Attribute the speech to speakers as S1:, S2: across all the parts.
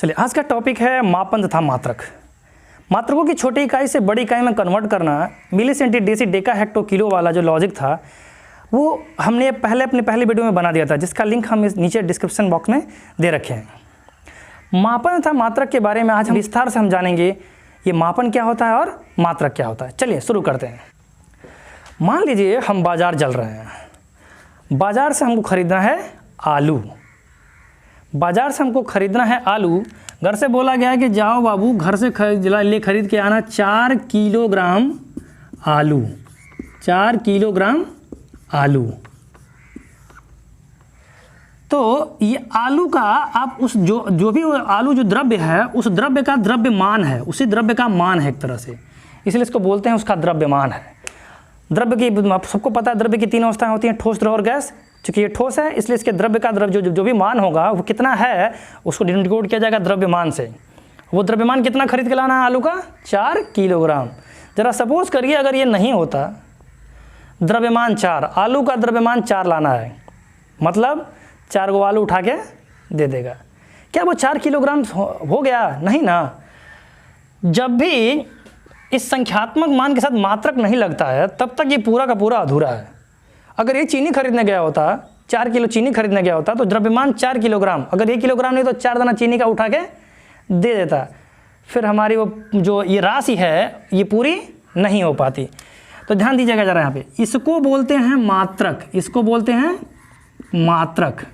S1: चलिए, आज का टॉपिक है मापन तथा मात्रक। मात्रकों की छोटी इकाई से बड़ी इकाई में कन्वर्ट करना, milli centi deci deca hecto kilo वाला जो लॉजिक था वो हमने अपने पहले वीडियो में बना दिया था, जिसका लिंक हम इस नीचे डिस्क्रिप्शन बॉक्स में दे रखे हैं। मापन तथा मात्रक के बारे में आज हम विस्तार से हम जानेंगे, ये मापन क्या होता है और मात्रक क्या होता है। चलिए शुरू करते हैं। मान लीजिए हम बाज़ार चल रहे हैं, बाज़ार से हमको ख़रीदना है आलू। बाज़ार से हमको ख़रीदना है आलू। घर से बोला गया है कि जाओ बाबू घर से खरीद के आना 4 किलोग्राम आलू, 4 किलोग्राम आलू। तो ये आलू का आप उस जो भी आलू जो द्रव्य है, उस द्रव्य का द्रव्यमान है, उसी द्रव्य का मान है एक तरह से, इसलिए इसको बोलते हैं उसका द्रव्यमान है। द्रव्य की सबको पता है द्रव्य की 3 अवस्थाएं होती हैं, ठोस, द्रव और गैस। चूँकि ये ठोस है इसलिए इसके द्रव्य का जो भी मान होगा वो कितना है उसको डिनोट किया जाएगा द्रव्यमान से। वो द्रव्यमान कितना खरीद के लाना है आलू का? 4 किलोग्राम। ज़रा सपोज करिए अगर ये नहीं होता, द्रव्यमान 4, आलू का द्रव्यमान 4 लाना है, मतलब 4 गो आलू उठा के दे देगा। क्या वो 4 किलोग्राम हो गया? नहीं ना। जब भी इस संख्यात्मक मान के साथ मात्रक नहीं लगता है तब तक ये पूरा का पूरा अधूरा है। अगर ये चीनी खरीदने गया होता, 4 किलो चीनी खरीदने गया होता तो द्रव्यमान 4 किलोग्राम, अगर 1 किलोग्राम नहीं तो 4 दाना चीनी का उठा के दे देता, फिर हमारी वो जो ये राशि है ये पूरी नहीं हो पाती। तो ध्यान दीजिएगा ज़रा यहाँ पे, इसको बोलते हैं मात्रक, इसको बोलते हैं मात्रक,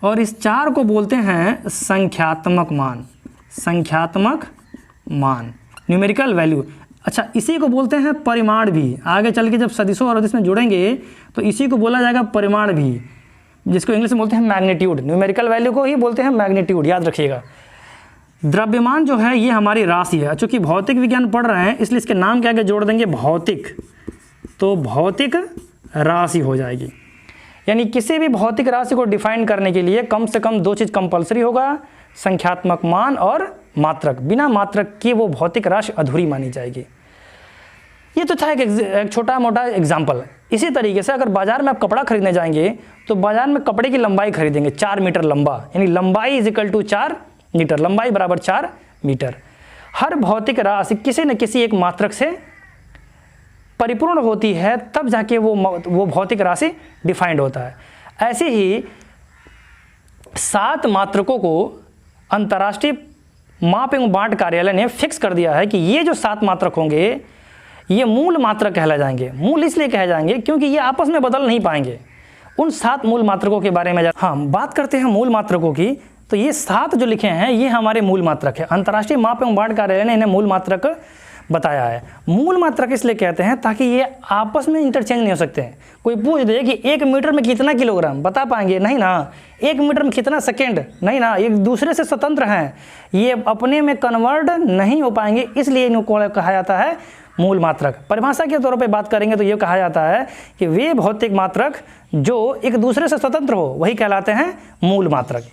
S1: और इस 4 को बोलते हैं संख्यात्मक मान, संख्यात्मक मान, न्यूमेरिकल वैल्यू। अच्छा, इसी को बोलते हैं परिमाण भी। आगे चल के जब सदिशों और अदिश में जुड़ेंगे तो इसी को बोला जाएगा परिमाण भी, जिसको इंग्लिश में बोलते हैं मैग्नीट्यूड। न्यूमेरिकल वैल्यू को ही बोलते हैं मैग्नीट्यूड, याद रखिएगा। द्रव्यमान जो है ये हमारी राशि है। चूँकि भौतिक विज्ञान पढ़ रहे हैं इसलिए इसके नाम के आगे जोड़ देंगे भौतिक, तो भौतिक राशि हो जाएगी। यानी किसी भी भौतिक राशि को डिफाइन करने के लिए कम से कम 2 चीज़ कंपलसरी होगा, संख्यात्मक मान और मात्रक। बिना मात्रक की वो भौतिक राशि अधूरी मानी जाएगी। ये तो था एक छोटा मोटा एग्जाम्पल। इसी तरीके से अगर बाज़ार में आप कपड़ा खरीदने जाएंगे तो बाज़ार में कपड़े की लंबाई खरीदेंगे 4 मीटर लंबा, यानी लंबाई इज इक्वल टू 4 मीटर, लंबाई बराबर 4 मीटर। हर भौतिक राशि किसी न किसी एक मात्रक से परिपूर्ण होती है, तब जाके वो भौतिक राशि डिफाइंड होता है। ऐसे ही 7 मात्रकों को अंतर्राष्ट्रीय माप एवं बांट कार्यालय ने फिक्स कर दिया है कि ये जो 7 मात्रक होंगे ये मूल मात्रक कहला जाएंगे। मूल इसलिए कहे जाएंगे क्योंकि ये आपस में बदल नहीं पाएंगे। उन 7 मूल मात्रकों के बारे में बात करते हैं मूल मात्रकों की, तो ये 7 जो लिखे हैं ये हमारे मूल मात्रक है। अंतर्राष्ट्रीय माप एवं बांट कार्यालय ने इन्हें मूल मात्रक बताया है। मूल मात्रक इसलिए कहते हैं ताकि ये आपस में इंटरचेंज नहीं हो सकते हैं। कोई पूछ दे कि 1 मीटर में कितना किलोग्राम, बता पाएंगे? नहीं ना। 1 मीटर में कितना सेकेंड, नहीं ना। एक दूसरे से स्वतंत्र हैं, ये अपने में कन्वर्ट नहीं हो पाएंगे, इसलिए इनको कहा जाता है मूल मात्रक। परिभाषा के तौर पे बात करेंगे तो ये कहा जाता है कि वे भौतिक मात्रक जो एक दूसरे से स्वतंत्र हो वही कहलाते हैं मूल मात्रक।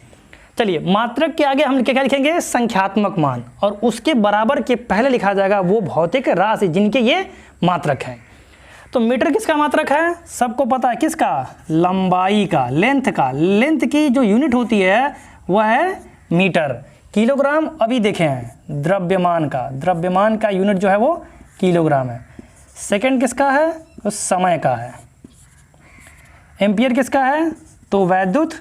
S1: चलिए, मात्रक के आगे हम क्या लिखेंगे? संख्यात्मक मान, और उसके बराबर के पहले लिखा जाएगा वो भौतिक राशि जिनके ये मात्रक हैं। तो मीटर किसका मात्रक है? सबको पता है किसका? लंबाई का, लेंथ का। लेंथ की जो यूनिट होती है वह है मीटर। किलोग्राम अभी देखे हैं द्रव्यमान का, द्रव्यमान का यूनिट जो है वो किलोग्राम है। सेकंड किसका है? तो समय का है। एम्पियर किसका है? तो वैद्युत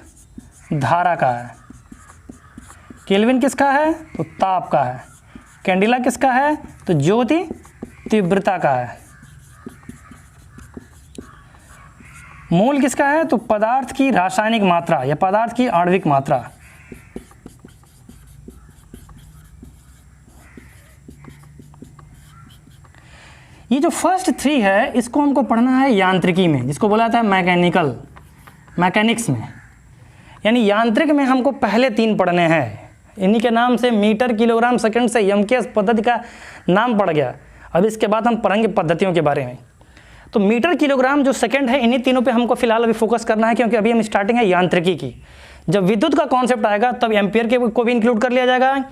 S1: धारा का है। केल्विन किसका है? तो ताप का है। कैंडिला किसका है? तो ज्योति तीव्रता का है। मोल किसका है? तो पदार्थ की रासायनिक मात्रा या पदार्थ की आणविक मात्रा। ये जो फर्स्ट 3 है इसको हमको पढ़ना है यांत्रिकी में, जिसको बोला जाता है मैकेनिक्स में। यानी यांत्रिक में हमको पहले 3 पढ़ने हैं। इन्हीं के नाम से मीटर, किलोग्राम, सेकंड से एमकेएस पद्धति का नाम पड़ गया। अब इसके बाद हम पढ़ेंगे पद्धतियों के बारे में। तो मीटर, किलोग्राम जो सेकंड है, इन्हीं तीनों पे हमको फिलहाल अभी फोकस करना है, क्योंकि अभी हम स्टार्टिंग है यांत्रिकी की। जब विद्युत का कॉन्सेप्ट आएगा तब एम्पियर के को भी इंक्लूड कर लिया जाएगा।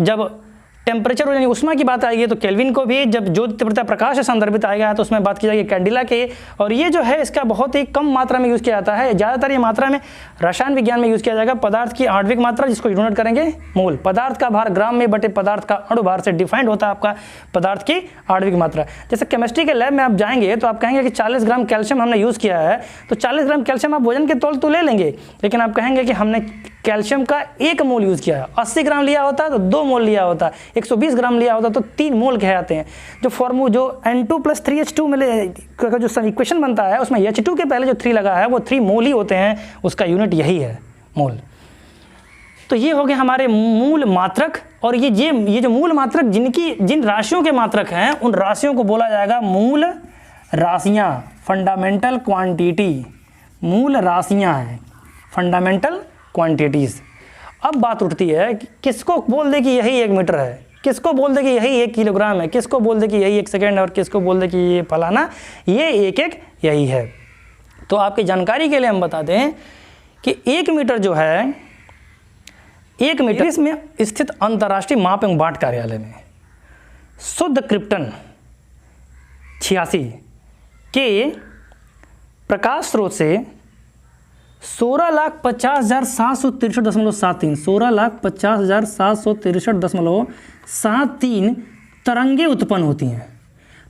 S1: जब टेम्परेचर यानी उष्मा की बात आएगी तो केल्विन को भी, जब जो तीव्रता प्रकाश से संदर्भित आएगा तो उसमें बात की जाएगी कैंडिला के। और ये जो है इसका बहुत ही कम मात्रा में यूज़ किया जाता है, ज़्यादातर ये मात्रा में रसायन विज्ञान में यूज़ किया जाएगा। पदार्थ की आणविक मात्रा, जिसको यूनिट करेंगे मोल। पदार्थ का भार ग्राम में बटे पदार्थ का अणु भार से डिफाइंड होता है आपका पदार्थ की आणविक मात्रा। जैसे केमिस्ट्री के लैब में आप जाएंगे तो आप कहेंगे कि 40 ग्राम कैल्शियम हमने यूज़ किया है, तो 40 ग्राम कैल्शियम आप वजन के तौल तो ले लेंगे, लेकिन आप कहेंगे कि हमने कैल्शियम का 1 मोल यूज़ किया है। 80 ग्राम लिया होता है तो 2 मोल लिया होता है, 120 ग्राम लिया होता तो 3 मोल कहते हैं। जो N2+3H2 में जो इक्वेशन बनता है उसमें H2 के पहले जो 3 लगा है वो 3 मोल ही होते हैं, उसका यूनिट यही है, मोल। तो ये हो गए हमारे मूल मात्रक। और ये जो मूल मात्रक जिन राशियों के मात्रक हैं उन राशियों को बोला जाएगा मूल राशियाँ, फंडामेंटल क्वांटिटी। मूल राशियाँ हैं फंडामेंटल क्वांटिटीज़। अब बात उठती है कि किसको बोल दे कि यही 1 मीटर है, किसको बोल दे कि यही 1 किलोग्राम है, किसको बोल दे कि यही 1 सेकेंड है, और किसको बोल दे कि ये फलाना, ये एक यही है। तो आपकी जानकारी के लिए हम बता दें कि 1 मीटर जो है, 1 मीटर इसमें स्थित अंतर्राष्ट्रीय माप एवं बांट कार्यालय में शुद्ध क्रिप्टन 86 के प्रकाश स्रोत से 16,50,763.73 16,50,763.73 तरंगे उत्पन्न होती हैं।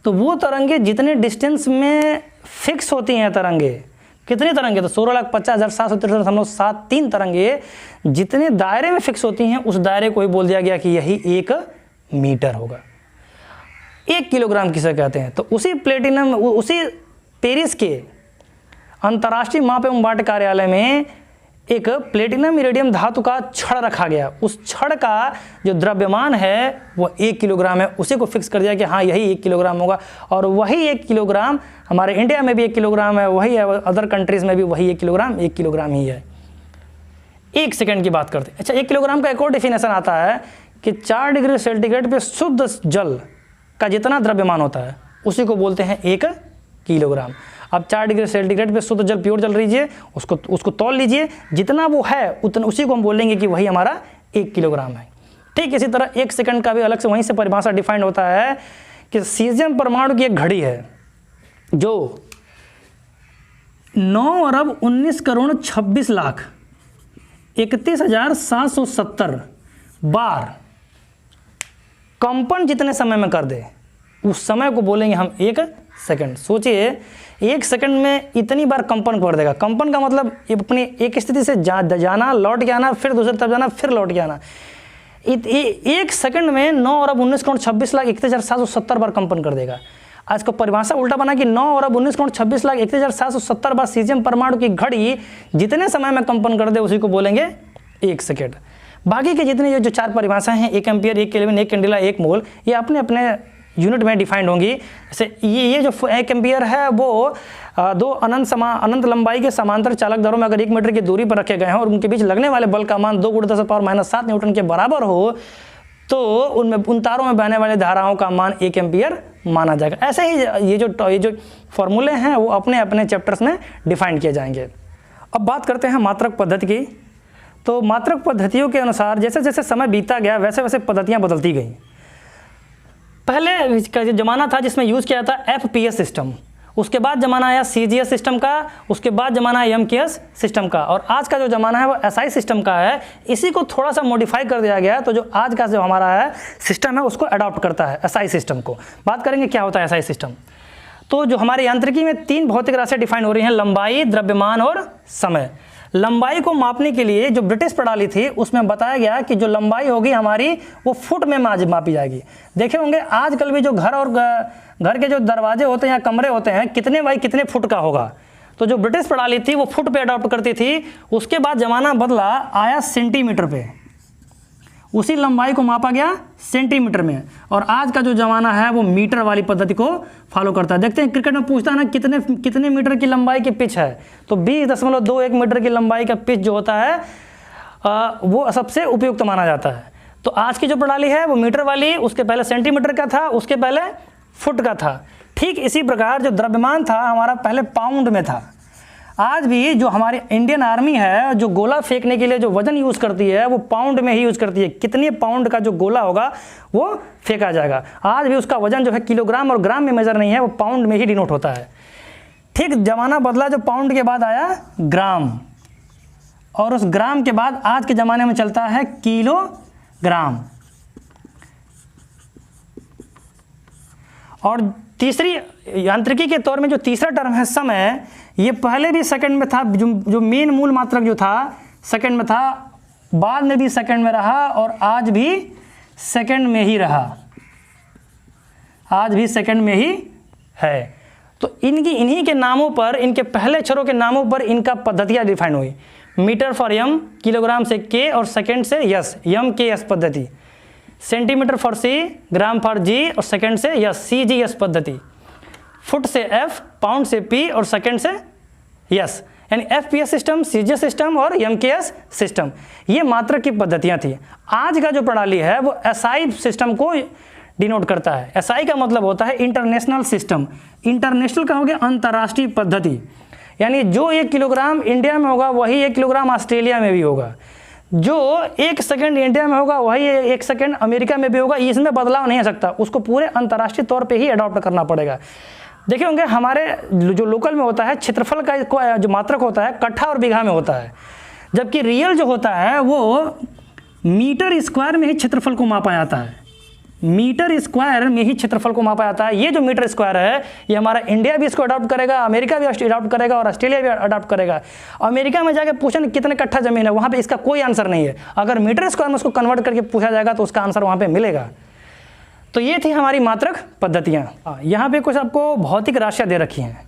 S1: तो वो तरंगे जितने डिस्टेंस में फिक्स होती हैं, तरंगे कितनी तरंगे, तो 16,50,763.73 तरंगे जितने दायरे में फिक्स होती हैं उस दायरे को ही बोल दिया गया कि यही 1 मीटर होगा। 1 किलोग्राम किसे कहते हैं, तो उसी पेरिस के अंतर्राष्ट्रीय माप एवं बांट कार्यालय में एक प्लेटिनम इरेडियम धातु का छड़ रखा गया। उस छड़ का जो द्रव्यमान है वो 1 किलोग्राम है, उसी को फिक्स कर दिया कि हाँ यही 1 किलोग्राम होगा। और वही 1 किलोग्राम हमारे इंडिया में भी 1 किलोग्राम है, वही है अदर कंट्रीज़ में भी वही 1 किलोग्राम ही है। 1 सेकेंड की बात करते हैं। अच्छा, 1 किलोग्राम का एक और डेफिनेशन आता है कि 4 डिग्री सेंटीग्रेड पे शुद्ध जल का जितना द्रव्यमान होता है उसी को बोलते हैं 1 किलोग्राम। अब 4 डिग्री सेंटीग्रेड पे शुद्ध जल, प्योर जल लीजिए, उसको तौल लीजिए, जितना वो है उतना उसी को हम बोलेंगे कि वही हमारा 1 किलोग्राम है। ठीक इसी तरह 1 सेकंड का भी अलग से वहीं से परिभाषा डिफाइंड होता है कि सीजियम परमाणु की एक घड़ी है जो 9,19,26,31,770 बार कंपन जितने समय में कर दे उस समय को बोलेंगे हम 1 सेकंड। सोचिए 1 सेकंड में इतनी बार कंपन कर देगा। कंपन का मतलब अपनी एक स्थिति से जाना, लौट के आना, फिर दूसरी तरफ जाना, फिर लौट के आना। 1 सेकंड में 9,19,26,31,770 बार कंपन कर देगा। आज को परिभाषा उल्टा बना कि 9,19,26,31,770 बार सीजियम परमाणु की घड़ी जितने समय में कंपन कर दे उसी को बोलेंगे 1 सेकेंड। बाकी के जितने जो 4 परिभाषाएं हैं, 1 एम्पियर, 1 केल्विन, 1 कैंडिला, 1 मोल, ये अपने अपने यूनिट में डिफाइंड होंगी। जैसे ये जो 1 एम्पियर है वो 2 अनंत लंबाई के समांतर चालक दरों में अगर 1 मीटर की दूरी पर रखे गए हैं और उनके बीच लगने वाले बल का मान 2 × 10⁻⁷ न्यूटन के बराबर हो तो उनमें उन तारों में बहने वाली धाराओं का मान 1 एम्पियर माना जाएगा। ऐसे ही ये जो फॉर्मूले हैं वो अपने अपने चैप्टर्स में डिफाइन किए जाएंगे। अब बात करते हैं मात्रक पद्धति की। तो मात्रक पद्धतियों के अनुसार जैसे जैसे समय बीता गया वैसे वैसे पद्धतियाँ बदलती गई। पहले का ज़माना था जिसमें यूज़ किया था FPS सिस्टम, उसके बाद ज़माना आया CGS सिस्टम का, उसके बाद ज़माना आया MKS सिस्टम का, और आज का जो ज़माना है वो SI सिस्टम का है। इसी को थोड़ा सा मॉडिफाई कर दिया गया है, तो जो आज का जो हमारा है सिस्टम है उसको अडॉप्ट करता है SI सिस्टम को। बात करेंगे क्या होता है SI सिस्टम। तो जो हमारे यांत्रिकी में 3 भौतिक राशियाँ डिफाइन हो रही हैं, लंबाई, द्रव्यमान और समय। लंबाई को मापने के लिए जो ब्रिटिश प्रणाली थी उसमें बताया गया कि जो लंबाई होगी हमारी वो फुट में मापी जाएगी। देखे होंगे आजकल भी जो घर के जो दरवाजे होते हैं या कमरे होते हैं कितने बाई कितने फुट का होगा। तो जो ब्रिटिश प्रणाली थी वो फुट पे अडॉप्ट करती थी। उसके बाद ज़माना बदला, आया सेंटीमीटर पे, उसी लंबाई को मापा गया सेंटीमीटर में, और आज का जो ज़माना है वो मीटर वाली पद्धति को फॉलो करता है। देखते हैं क्रिकेट में पूछता है ना कितने मीटर की लंबाई की पिच है, तो 20.21 मीटर की लंबाई का पिच जो होता है वो सबसे उपयुक्त माना जाता है। तो आज की जो प्रणाली है वो मीटर वाली, उसके पहले सेंटीमीटर का था, उसके पहले फुट का था। ठीक इसी प्रकार जो द्रव्यमान था हमारा पहले पाउंड में था, आज भी जो हमारी इंडियन आर्मी है, जो गोला फेंकने के लिए जो वजन यूज़ करती है वो पाउंड में ही यूज़ करती है। कितने पाउंड का जो गोला होगा वो फेंका जाएगा। आज भी उसका वजन जो है किलोग्राम और ग्राम में मेजर नहीं है, वो पाउंड में ही डिनोट होता है। ठीक ज़माना बदला, जो पाउंड के बाद आया ग्राम, और उस ग्राम के बाद आज के ज़माने में चलता है किलोग्राम। और तीसरी यांत्रिकी के तौर में जो तीसरा टर्म है समय, ये पहले भी सेकंड में था, जो मेन मूल मात्रक जो था सेकंड में था, बाद में भी सेकंड में रहा और आज भी सेकंड में ही रहा, आज भी सेकंड में ही है। तो इन्हीं के नामों पर, इनके पहले अक्षरों के नामों पर इनका पद्धतियाँ डिफाइन हुई। मीटर फॉर एम, किलोग्राम से के और सेकंड से यस, एम के एस पद्धति। Centimetre for C, gram for G और सेकंड से यस, सी जी एस पद्धति। फुट से एफ, पाउंड से पी और सेकंड से यस, यानी F P S system, C G S system और एम के एस सिस्टम, ये मात्रक की पद्धतियाँ थी। आज का जो प्रणाली है वो एसआई सिस्टम को डिनोट करता है। एसआई का मतलब होता है इंटरनेशनल सिस्टम। इंटरनेशनल का हो गया अंतर्राष्ट्रीय पद्धति, यानी जो 1 किलोग्राम इंडिया में होगा वही 1 किलोग्राम ऑस्ट्रेलिया में भी होगा, जो 1 सेकंड इंडिया में होगा वही 1 सेकंड अमेरिका में भी होगा। इसमें बदलाव नहीं आ सकता, उसको पूरे अंतर्राष्ट्रीय तौर पे ही अडॉप्ट करना पड़ेगा। देखे होंगे हमारे जो लोकल में होता है, क्षेत्रफल का जो मात्रक होता है कट्ठा और बीघा में होता है, जबकि रियल जो होता है वो मीटर स्क्वायर में ही क्षेत्रफल को मापा जाता है। मीटर स्क्वायर में ही क्षेत्रफल को मापा जाता है। ये जो मीटर स्क्वायर है ये हमारा इंडिया भी इसको अडॉप्ट करेगा, अमेरिका भी अडॉप्ट करेगा और ऑस्ट्रेलिया भी अडॉप्ट करेगा। अमेरिका में जाके पूछें कितने कट्ठा जमीन है, वहाँ पे इसका कोई आंसर नहीं है। अगर मीटर स्क्वायर में उसको कन्वर्ट करके पूछा जाएगा तो उसका आंसर वहाँ पे मिलेगा। तो ये थी हमारी मात्रक पद्धतियाँ। यहाँ पे कुछ आपको भौतिक राशियाँ दे रखी हैं।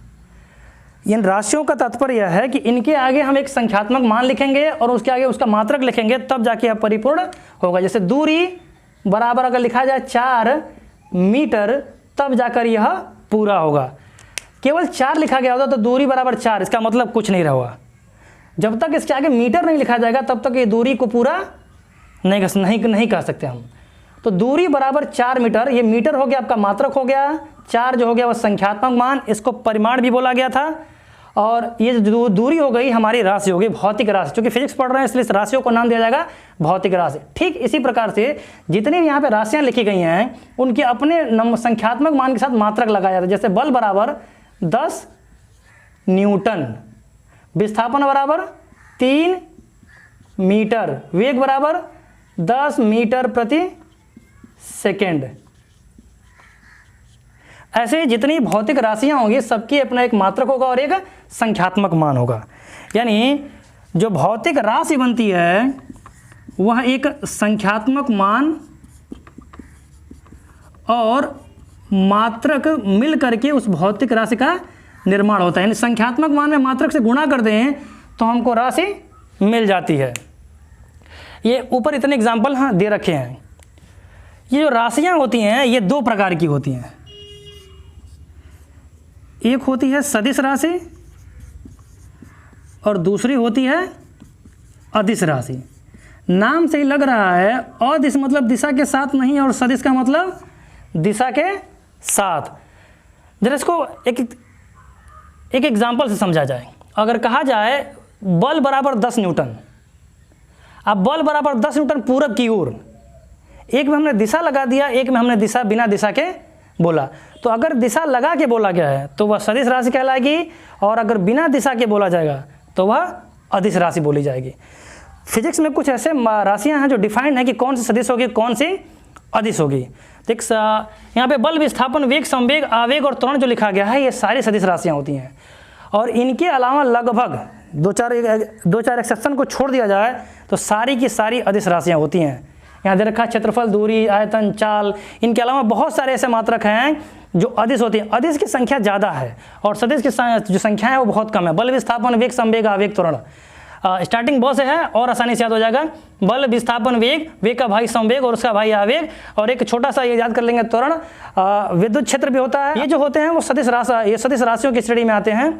S1: इन राशियों का तात्पर्य यह है कि इनके आगे हम एक संख्यात्मक मान लिखेंगे और उसके आगे उसका मात्रक लिखेंगे, तब जाके यह परिपूर्ण होगा। जैसे दूरी बराबर अगर लिखा जाए 4 मीटर, तब जाकर यह पूरा होगा। केवल 4 लिखा गया होता तो दूरी बराबर 4, इसका मतलब कुछ नहीं रहा। जब तक इसके आगे मीटर नहीं लिखा जाएगा तब तक ये दूरी को पूरा नहीं कह सकते हम। तो दूरी बराबर 4 मीटर, ये मीटर हो गया आपका मात्रक हो गया, 4 जो हो गया वह संख्यात्मक मान, इसको परिमाण भी बोला गया था। और ये जो दूरी हो गई हमारी राशि हो गई, भौतिक राशि। क्योंकि फिजिक्स पढ़ रहे हैं इसलिए इस राशियों को नाम दिया जाएगा भौतिक राशि। ठीक इसी प्रकार से जितनी भी यहाँ पे राशियाँ लिखी गई हैं उनके अपने संख्यात्मक मान के साथ मात्रक लगाया जाता है। जैसे बल बराबर 10 न्यूटन, विस्थापन बराबर 3 मीटर, वेग बराबर 10 मीटर प्रति सेकेंड। ऐसे जितनी भौतिक राशियाँ होंगी सबकी अपना एक मात्रक होगा और एक संख्यात्मक मान होगा। यानी जो भौतिक राशि बनती है वह एक संख्यात्मक मान और मात्रक मिल करके उस भौतिक राशि का निर्माण होता है। यानी संख्यात्मक मान में मात्रक से गुणा कर दें तो हमको राशि मिल जाती है। ये ऊपर इतने एग्जाम्पल हाँ दे रखे हैं। ये जो राशियाँ होती हैं ये 2 प्रकार की होती हैं। एक होती है सदिश राशि और दूसरी होती है अदिश राशि। नाम से ही लग रहा है, अदिश मतलब दिशा के साथ नहीं और सदिश का मतलब दिशा के साथ। जरा इसको एक एग्जाम्पल से समझा जाए। अगर कहा जाए बल बराबर 10 न्यूटन, अब बल बराबर 10 न्यूटन पूरब की ओर, एक में हमने दिशा लगा दिया, एक में हमने दिशा बिना दिशा के बोला। तो अगर दिशा लगा के बोला गया है तो वह सदिश राशि कहलाएगी, और अगर बिना दिशा के बोला जाएगा तो वह अदिश राशि बोली जाएगी। फिजिक्स में कुछ ऐसे राशियां हैं जो डिफाइंड है कि कौन सी सदिश होगी कौन सी अदिश होगी। देख यहाँ पे बल, विस्थापन, वेग, संवेग, आवेग और त्वरण जो लिखा गया है ये सारी सदिश राशियाँ होती हैं। और इनके अलावा लगभग 2-4 एक्सेप्शन को छोड़ दिया जाए तो सारी की सारी अदिश राशियाँ होती हैं। यहाँ दे रखा क्षेत्रफल, दूरी, आयतन, चाल, इनके अलावा बहुत सारे ऐसे मात्रक हैं जो अदिश होती हैं। अदिश की संख्या ज़्यादा है और सदिश की जो संख्या है वो बहुत कम है। बल, विस्थापन, वेग, संवेग, आवेग, त्वरण, स्टार्टिंग ब से है और आसानी से याद हो जाएगा। बल, विस्थापन, वेग, वेग का भाई संवेग और उसका भाई आवेग, और एक छोटा सा ये याद कर लेंगे त्वरण। विद्युत क्षेत्र भी होता है। ये जो होते हैं वो सदिश राशियों की श्रेणी में आते हैं।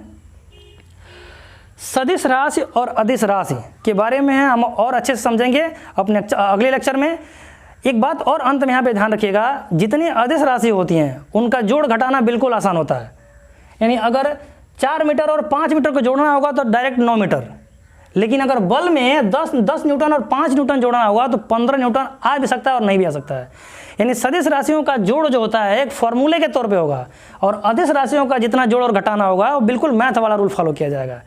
S1: सदिश राशि और अदिश राशि के बारे में हम और अच्छे से समझेंगे अपने अगले लेक्चर में। एक बात और अंत में यहाँ पे ध्यान रखिएगा, जितनी अदिश राशि होती हैं उनका जोड़ घटाना बिल्कुल आसान होता है। यानी अगर 4 मीटर और 5 मीटर को जोड़ना होगा तो डायरेक्ट 9 मीटर। लेकिन अगर बल में 10 न्यूटन और 5 न्यूटन जोड़ना होगा तो 15 न्यूटन आ भी सकता है और नहीं भी आ सकता है। यानी सदिश राशियों का जोड़ जो होता है एक फॉर्मूले के तौर पे होगा, और अदिश राशियों का जितना जोड़ और घटाना होगा वो बिल्कुल मैथ वाला रूल फॉलो किया जाएगा।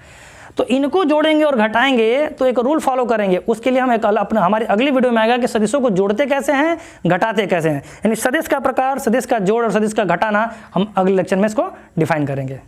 S1: तो इनको जोड़ेंगे और घटाएंगे तो एक रूल फॉलो करेंगे। उसके लिए हम एक अपने हमारी अगली वीडियो में आएगा कि सदिशों को जोड़ते कैसे हैं, घटाते कैसे हैं। यानी सदिश का प्रकार, सदिश का जोड़ और सदिश का घटाना हम अगले लेक्चर में इसको डिफाइन करेंगे।